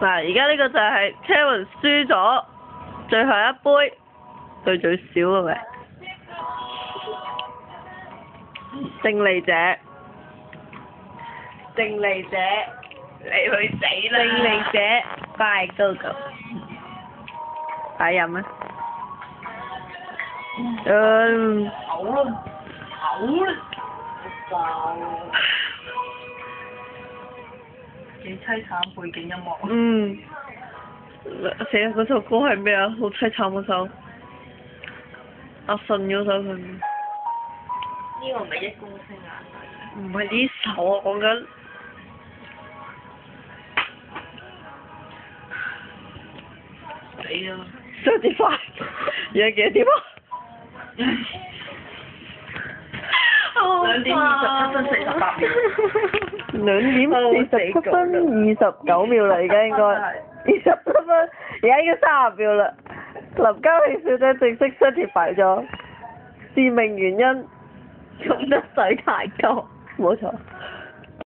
嗱，而家呢個就係 Kevin 輸咗最後一杯，對最少嘅咪勝利者，勝利者，你去死啦！勝利者，快 go go！快飲啊！好啦，好啦，幾凄慘背景音樂。嗯，死啦！嗰首歌係咩啊？好凄慘嗰首，阿信嗰首佢。呢個唔係一公升眼淚。唔係呢首啊，講緊。死啦35，而家幾多點啊！2點27分48秒。2點47分29秒啦，而家應該27分，而家已經30秒啦。林嘉慶小姐正式certify咗，致命原因沖得水太多，冇錯。